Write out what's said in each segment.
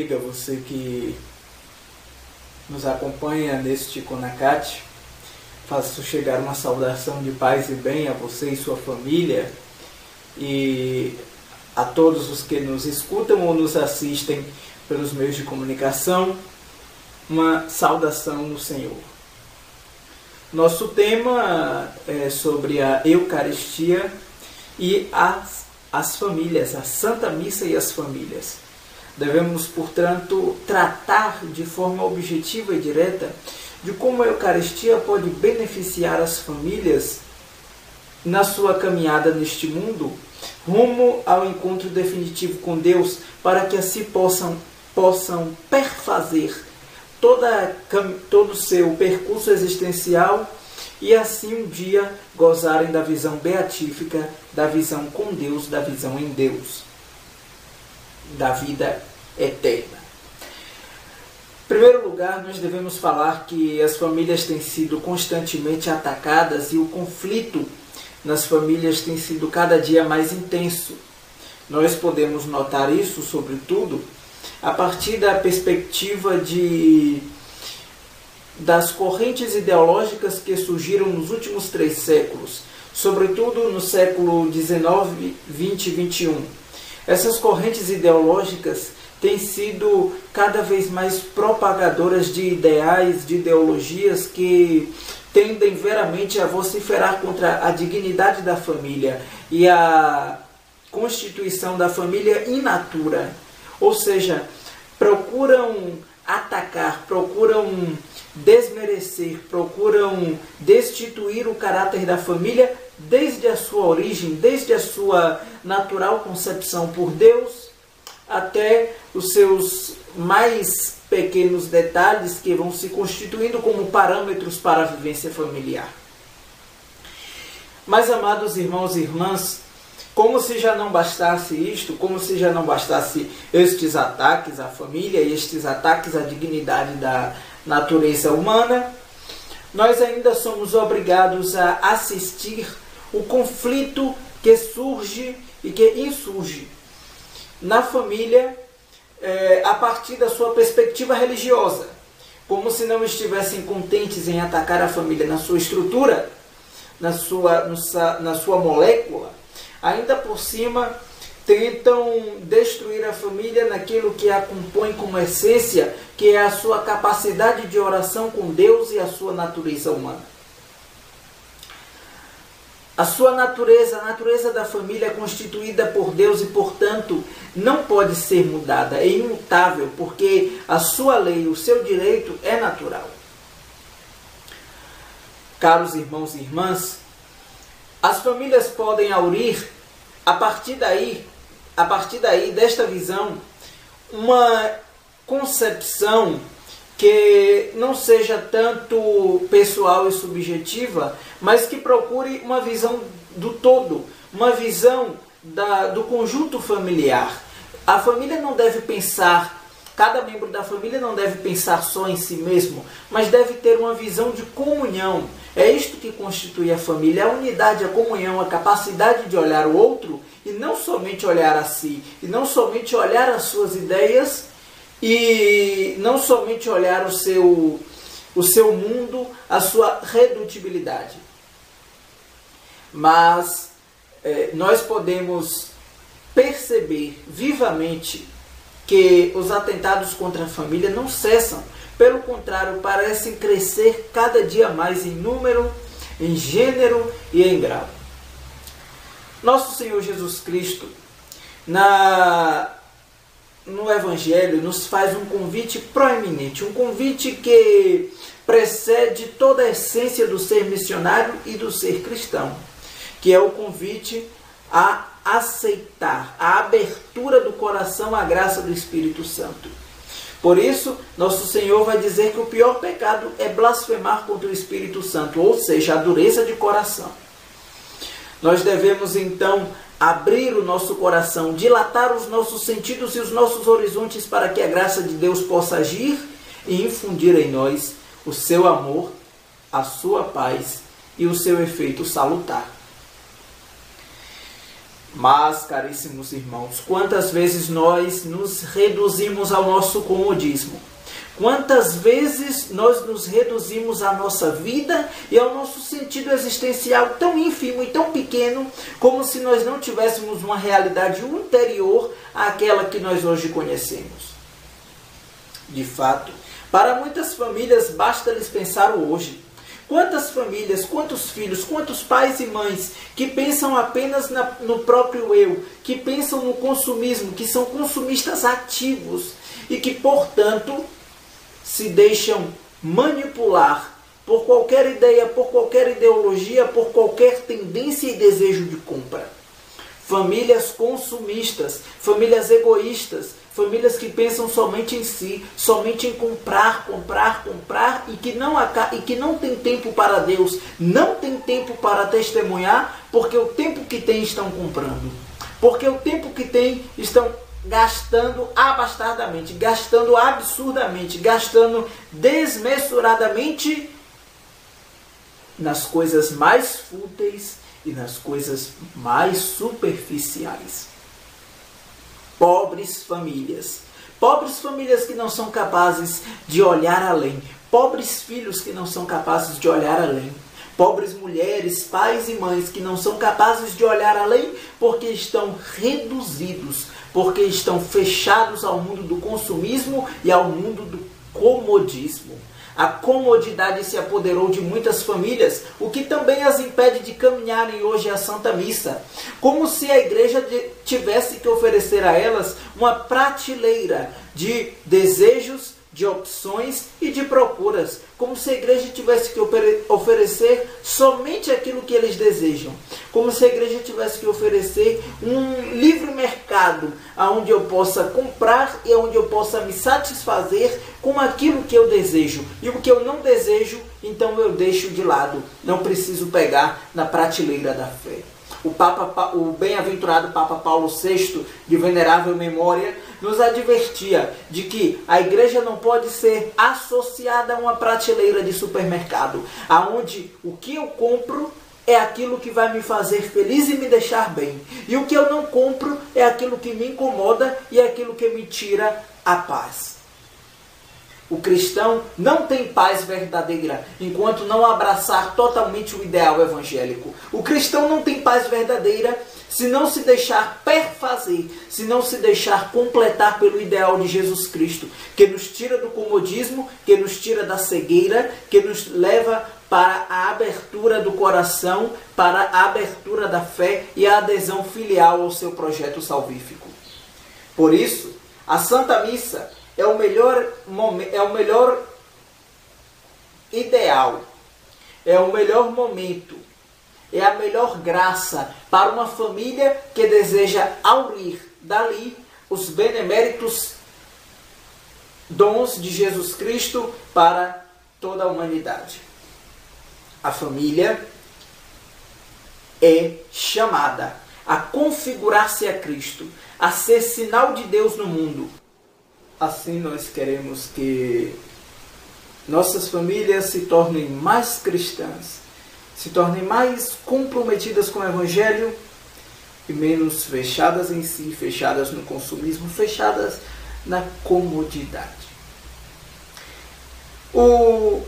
amiga, você que nos acompanha neste Conacate. Faço chegar uma saudação de paz e bem a você e sua família e a todos os que nos escutam ou nos assistem pelos meios de comunicação. Uma saudação no Senhor. Nosso tema é sobre a Eucaristia e as famílias, a Santa Missa e as famílias. Devemos, portanto, tratar de forma objetiva e direta de como a Eucaristia pode beneficiar as famílias na sua caminhada neste mundo, rumo ao encontro definitivo com Deus, para que assim possam perfazer todo o seu percurso existencial e assim um dia gozarem da visão beatífica, da visão com Deus, da visão em Deus, da vida eterna. Em primeiro lugar, nós devemos falar que as famílias têm sido constantemente atacadas e o conflito nas famílias tem sido cada dia mais intenso. Nós podemos notar isso, sobretudo, a partir da perspectiva das correntes ideológicas que surgiram nos últimos 3 séculos, sobretudo no século XIX, XX e XXI. Essas correntes ideológicas têm sido cada vez mais propagadoras de ideais, de ideologias que tendem veramente a vociferar contra a dignidade da família e a constituição da família in natura. Ou seja, procuram atacar, procuram desmerecer, procuram destituir o caráter da família desde a sua origem, desde a sua natural concepção por Deus, até os seus mais pequenos detalhes que vão se constituindo como parâmetros para a vivência familiar. Mas, amados irmãos e irmãs, como se já não bastasse isto, como se já não bastasse estes ataques à família e estes ataques à dignidade da natureza humana, nós ainda somos obrigados a assistir o conflito que surge e que insurge na família a partir da sua perspectiva religiosa, como se não estivessem contentes em atacar a família na sua estrutura, na sua molécula. Ainda por cima, tentam destruir a família naquilo que a compõe como essência, que é a sua capacidade de oração com Deus e a sua natureza humana. A sua natureza, a natureza da família é constituída por Deus e, portanto, não pode ser mudada, é imutável, porque a sua lei, o seu direito é natural. Caros irmãos e irmãs, as famílias podem aurir, a partir daí, desta visão, uma concepção que não seja tanto pessoal e subjetiva, mas que procure uma visão do todo, uma visão do conjunto familiar. A família não deve pensar, cada membro da família não deve pensar só em si mesmo, mas deve ter uma visão de comunhão. É isto que constitui a família, a unidade, a comunhão, a capacidade de olhar o outro e não somente olhar a si, e não somente olhar as suas ideias, e não somente olhar o seu mundo, a sua redutibilidade. Mas nós podemos perceber vivamente que os atentados contra a família não cessam. Pelo contrário, parecem crescer cada dia mais em número, em gênero e em grau. Nosso Senhor Jesus Cristo, no Evangelho, nos faz um convite proeminente, um convite que precede toda a essência do ser missionário e do ser cristão, que é o convite a aceitar, a abertura do coração à graça do Espírito Santo. Por isso, nosso Senhor vai dizer que o pior pecado é blasfemar contra o Espírito Santo, ou seja, a dureza de coração. Nós devemos, então, abrir o nosso coração, dilatar os nossos sentidos e os nossos horizontes para que a graça de Deus possa agir e infundir em nós o seu amor, a sua paz e o seu efeito salutar. Mas, caríssimos irmãos, quantas vezes nós nos reduzimos ao nosso comodismo? Quantas vezes nós nos reduzimos à nossa vida e ao nosso sentido existencial tão ínfimo e tão pequeno, como se nós não tivéssemos uma realidade ulterior àquela que nós hoje conhecemos? De fato, para muitas famílias basta lhes pensar o hoje. Quantas famílias, quantos filhos, quantos pais e mães que pensam apenas no próprio eu, que pensam no consumismo, que são consumistas ativos e que, portanto, se deixam manipular por qualquer ideia, por qualquer ideologia, por qualquer tendência e desejo de compra. Famílias consumistas, famílias egoístas, famílias que pensam somente em si, somente em comprar, comprar, comprar e que não tem tempo para Deus, não tem tempo para testemunhar, porque o tempo que tem estão comprando. Porque o tempo que tem estão gastando abastardamente, gastando absurdamente, gastando desmesuradamente nas coisas mais fúteis e nas coisas mais superficiais. Pobres famílias que não são capazes de olhar além, pobres filhos que não são capazes de olhar além, pobres mulheres, pais e mães que não são capazes de olhar além porque estão reduzidos, porque estão fechados ao mundo do consumismo e ao mundo do comodismo. A comodidade se apoderou de muitas famílias, o que também as impede de caminharem hoje à Santa Missa. Como se a igreja tivesse que oferecer a elas uma prateleira de desejos, de opções e de procuras. Como se a igreja tivesse que oferecer somente aquilo que eles desejam. Como se a igreja tivesse que oferecer um livre mercado, onde eu possa comprar e onde eu possa me satisfazer com aquilo que eu desejo. E o que eu não desejo, então eu deixo de lado. Não preciso pegar na prateleira da fé. O bem-aventurado Papa Paulo VI, de venerável memória, nos advertia de que a igreja não pode ser associada a uma prateleira de supermercado, aonde o que eu compro é aquilo que vai me fazer feliz e me deixar bem. E o que eu não compro é aquilo que me incomoda e é aquilo que me tira a paz. O cristão não tem paz verdadeira enquanto não abraçar totalmente o ideal evangélico. O cristão não tem paz verdadeira se não se deixar perfazer, se não se deixar completar pelo ideal de Jesus Cristo, que nos tira do comodismo, que nos tira da cegueira, que nos leva para a abertura do coração, para a abertura da fé e a adesão filial ao seu projeto salvífico. Por isso, a Santa Missa é o melhor ideal, é o melhor momento, é a melhor graça para uma família que deseja aurir dali os beneméritos dons de Jesus Cristo para toda a humanidade. A família é chamada a configurar-se a Cristo, a ser sinal de Deus no mundo. Assim nós queremos que nossas famílias se tornem mais cristãs, se tornem mais comprometidas com o Evangelho e menos fechadas em si, fechadas no consumismo, fechadas na comodidade. O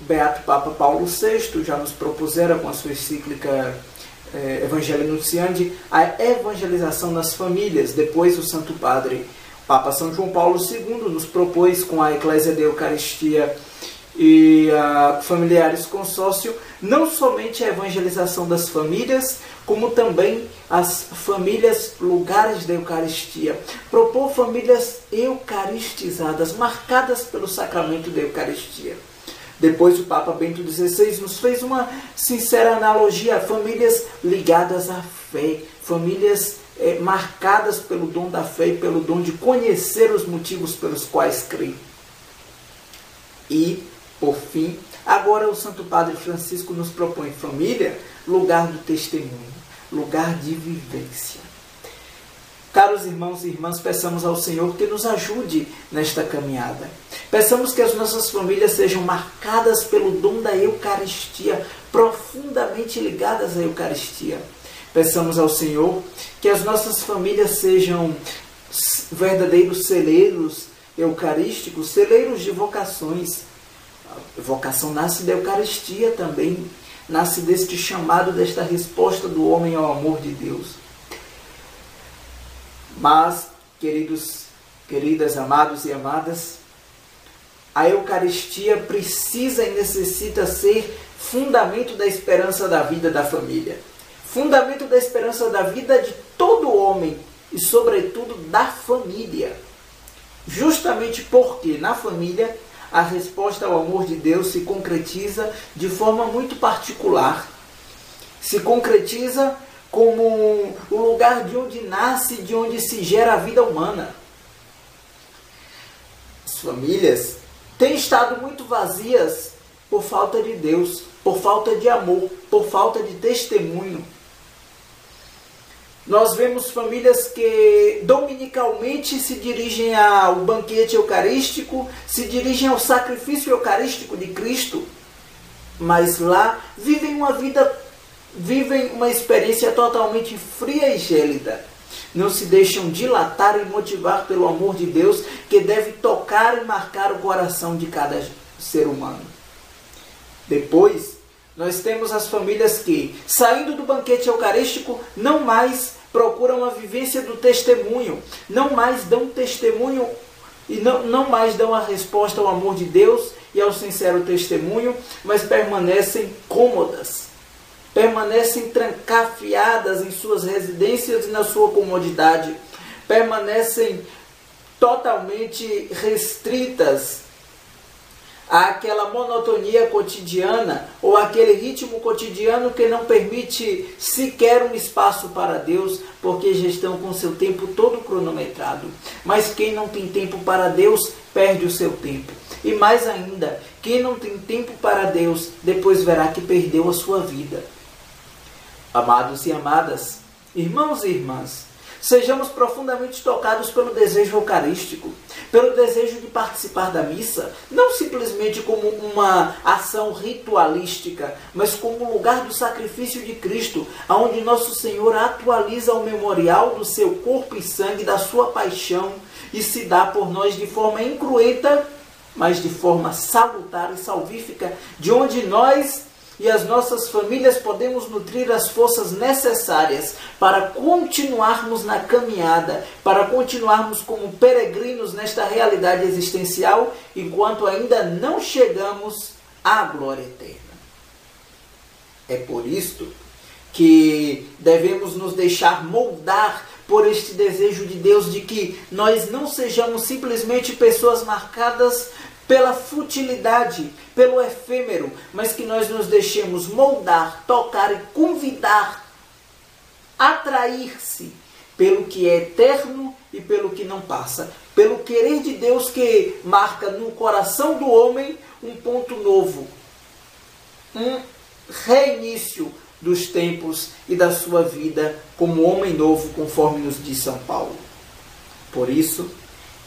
Beato Papa Paulo VI já nos propusera com a sua encíclica Evangelii Nuntiandi a evangelização nas famílias. Depois o Santo Padre Papa São João Paulo II nos propôs com a Eclésia de Eucaristia e a Familiares Consórcio não somente a evangelização das famílias, como também as famílias lugares da Eucaristia. Propor famílias eucaristizadas, marcadas pelo sacramento da Eucaristia. Depois o Papa Bento XVI nos fez uma sincera analogia a famílias ligadas à fé, famílias marcadas pelo dom da fé e pelo dom de conhecer os motivos pelos quais crer. E, por fim, agora o Santo Padre Francisco nos propõe família, lugar do testemunho, lugar de vivência. Caros irmãos e irmãs, peçamos ao Senhor que nos ajude nesta caminhada. Peçamos que as nossas famílias sejam marcadas pelo dom da Eucaristia, profundamente ligadas à Eucaristia. Peçamos ao Senhor que as nossas famílias sejam verdadeiros celeiros eucarísticos, celeiros de vocações. A vocação nasce da Eucaristia também, nasce deste chamado, desta resposta do homem ao amor de Deus. Mas, queridas, amados e amadas, a Eucaristia precisa e necessita ser fundamento da esperança da vida da família. Fundamento da esperança da vida de todo homem e, sobretudo, da família. Justamente porque na família a resposta ao amor de Deus se concretiza de forma muito particular. Se concretiza como o lugar de onde nasce, de onde se gera a vida humana. As famílias têm estado muito vazias por falta de Deus, por falta de amor, por falta de testemunho. Nós vemos famílias que dominicalmente se dirigem ao banquete eucarístico, se dirigem ao sacrifício eucarístico de Cristo, mas lá vivem uma experiência totalmente fria e gélida. Não se deixam dilatar e motivar pelo amor de Deus que deve tocar e marcar o coração de cada ser humano. Depois, nós temos as famílias que, saindo do banquete eucarístico, não mais procuram a vivência do testemunho, não mais dão testemunho e não mais dão a resposta ao amor de Deus e ao sincero testemunho, mas permanecem cômodas, permanecem trancafiadas em suas residências e na sua comodidade, permanecem totalmente restritas àquela monotonia cotidiana ou aquele ritmo cotidiano que não permite sequer um espaço para Deus, porque já estão com seu tempo todo cronometrado. Mas quem não tem tempo para Deus, perde o seu tempo. E mais ainda, quem não tem tempo para Deus, depois verá que perdeu a sua vida. Amados e amadas, irmãos e irmãs, sejamos profundamente tocados pelo desejo eucarístico, pelo desejo de participar da missa, não simplesmente como uma ação ritualística, mas como lugar do sacrifício de Cristo, onde nosso Senhor atualiza o memorial do seu corpo e sangue, da sua paixão, e se dá por nós de forma incruenta, mas de forma salutar e salvífica, de onde nós e as nossas famílias podemos nutrir as forças necessárias para continuarmos na caminhada, para continuarmos como peregrinos nesta realidade existencial, enquanto ainda não chegamos à glória eterna. É por isto que devemos nos deixar moldar por este desejo de Deus de que nós não sejamos simplesmente pessoas marcadas pela futilidade, pelo efêmero, mas que nós nos deixemos moldar, tocar e convidar, atrair-se pelo que é eterno e pelo que não passa, pelo querer de Deus que marca no coração do homem um ponto novo, um reinício dos tempos e da sua vida como homem novo, conforme nos diz São Paulo. Por isso,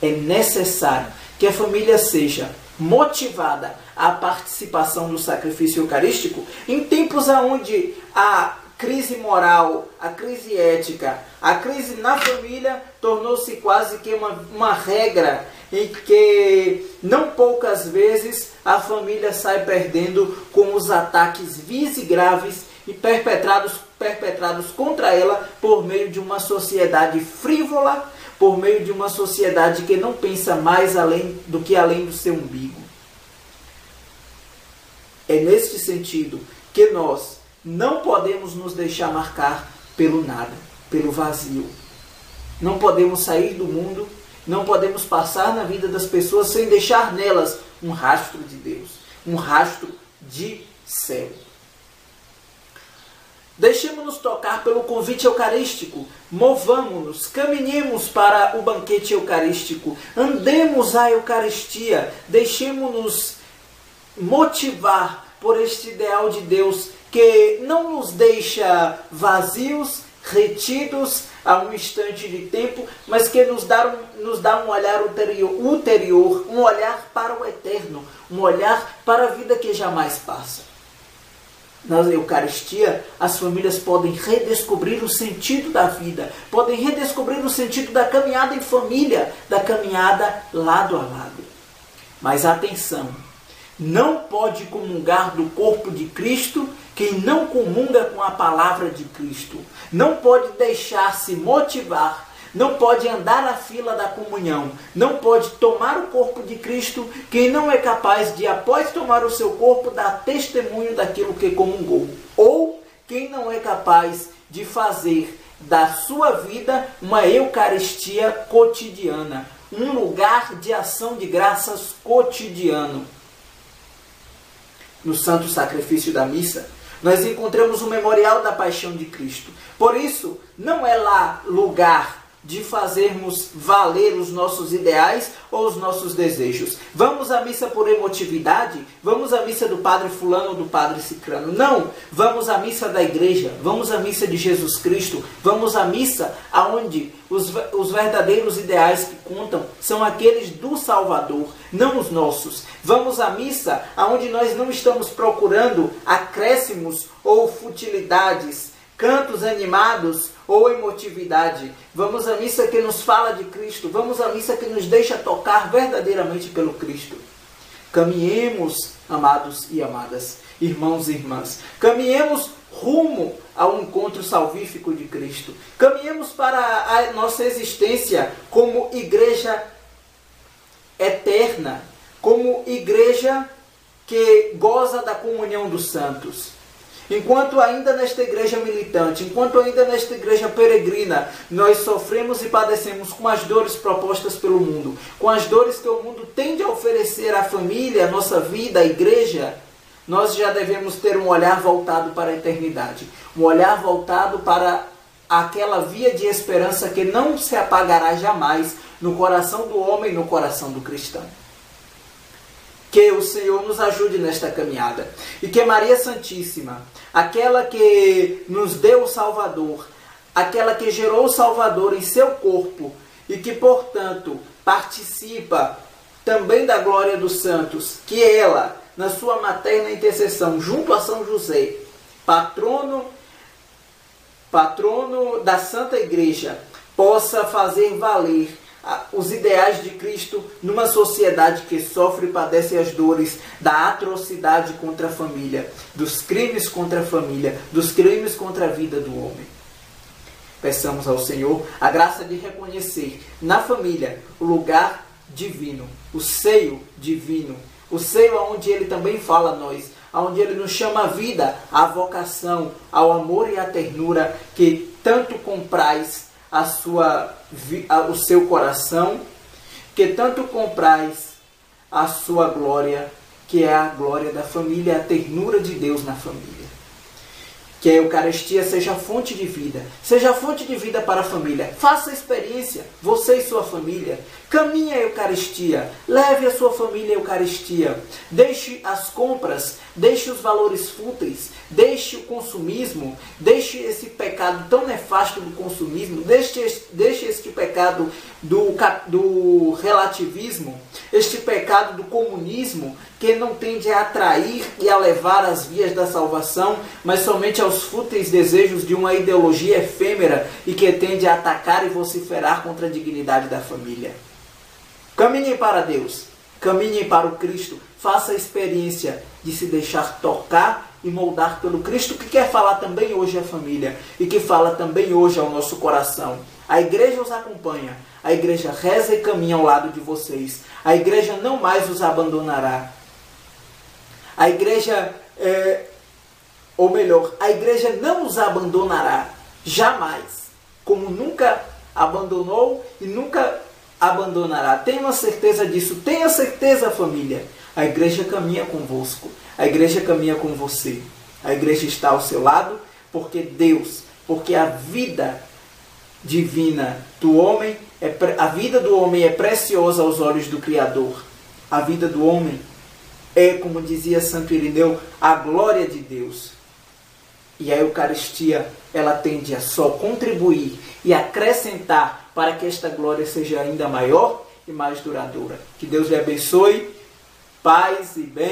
é necessário que a família seja motivada à participação no sacrifício eucarístico em tempos onde a crise moral, a crise ética, a crise na família tornou-se quase que uma regra em que não poucas vezes a família sai perdendo com os ataques vis e graves e perpetrados contra ela por meio de uma sociedade frívola, por meio de uma sociedade que não pensa mais além do seu umbigo. É neste sentido que nós não podemos nos deixar marcar pelo nada, pelo vazio. Não podemos sair do mundo, não podemos passar na vida das pessoas sem deixar nelas um rastro de Deus, um rastro de céu. Deixemos-nos tocar pelo convite eucarístico, movamos-nos, caminhemos para o banquete eucarístico, andemos à Eucaristia, deixemos-nos motivar por este ideal de Deus que não nos deixa vazios, retidos a um instante de tempo, mas que nos dá um olhar ulterior, um olhar para o eterno, um olhar para a vida que jamais passa. Na Eucaristia, as famílias podem redescobrir o sentido da vida, podem redescobrir o sentido da caminhada em família, da caminhada lado a lado. Mas atenção, não pode comungar do corpo de Cristo quem não comunga com a palavra de Cristo. Não pode deixar-se motivar, não pode andar na fila da comunhão, não pode tomar o corpo de Cristo quem não é capaz de, após tomar o seu corpo, dar testemunho daquilo que comungou. Ou quem não é capaz de fazer da sua vida uma Eucaristia cotidiana, um lugar de ação de graças cotidiano. No santo sacrifício da missa, nós encontramos o memorial da paixão de Cristo. Por isso, não é lá lugar de fazermos valer os nossos ideais ou os nossos desejos. Vamos à missa por emotividade? Vamos à missa do padre fulano ou do padre cicrano? Não! Vamos à missa da igreja, vamos à missa de Jesus Cristo, vamos à missa aonde os verdadeiros ideais que contam são aqueles do Salvador, não os nossos. Vamos à missa aonde nós não estamos procurando acréscimos ou futilidades, cantos animados ou emotividade. Vamos à missa que nos fala de Cristo. Vamos à missa que nos deixa tocar verdadeiramente pelo Cristo. Caminhemos, amados e amadas, irmãos e irmãs. Caminhemos rumo ao encontro salvífico de Cristo. Caminhemos para a nossa existência como igreja eterna, como igreja que goza da comunhão dos santos. Enquanto ainda nesta igreja militante, enquanto ainda nesta igreja peregrina, nós sofremos e padecemos com as dores propostas pelo mundo, com as dores que o mundo tende a oferecer à família, à nossa vida, à igreja, nós já devemos ter um olhar voltado para a eternidade, um olhar voltado para aquela via de esperança que não se apagará jamais no coração do homem e no coração do cristão. Que o Senhor nos ajude nesta caminhada. E que Maria Santíssima, aquela que nos deu o Salvador, aquela que gerou o Salvador em seu corpo e que, portanto, participa também da glória dos santos, que ela, na sua materna intercessão, junto a São José, patrono da Santa Igreja, possa fazer valer os ideais de Cristo numa sociedade que sofre e padece as dores da atrocidade contra a família, dos crimes contra a família, dos crimes contra a vida do homem. Peçamos ao Senhor a graça de reconhecer na família o lugar divino, o seio divino, o seio onde Ele também fala a nós, onde Ele nos chama a vida, à vocação, ao amor e à ternura que tanto comprais o seu coração, que tanto comprais a sua glória, que é a glória da família, a ternura de Deus na família. Que a Eucaristia seja fonte de vida, seja fonte de vida para a família. Faça a experiência, você e sua família. Caminhe a Eucaristia, leve a sua família a Eucaristia. Deixe as compras, deixe os valores fúteis, deixe o consumismo, deixe esse pecado tão nefasto do consumismo, deixe este pecado do relativismo, este pecado do comunismo, que não tende a atrair e a levar às vias da salvação, mas somente aos fúteis desejos de uma ideologia efêmera e que tende a atacar e vociferar contra a dignidade da família. Caminhem para Deus, caminhem para o Cristo, faça a experiência de se deixar tocar e moldar pelo Cristo, que quer falar também hoje à família e que fala também hoje ao nosso coração. A igreja os acompanha, a igreja reza e caminha ao lado de vocês, a igreja não mais os abandonará. A igreja, a igreja não os abandonará, jamais, como nunca abandonou e nunca abandonará. Tenha a certeza disso, tenha certeza, família. A igreja caminha convosco, a igreja caminha com você. A igreja está ao seu lado, porque porque a vida divina do homem, a vida do homem é preciosa aos olhos do Criador. A vida do homem é, como dizia Santo Irineu, a glória de Deus. E a Eucaristia, ela tende a só contribuir e acrescentar para que esta glória seja ainda maior e mais duradoura. Que Deus lhe abençoe, paz e bem.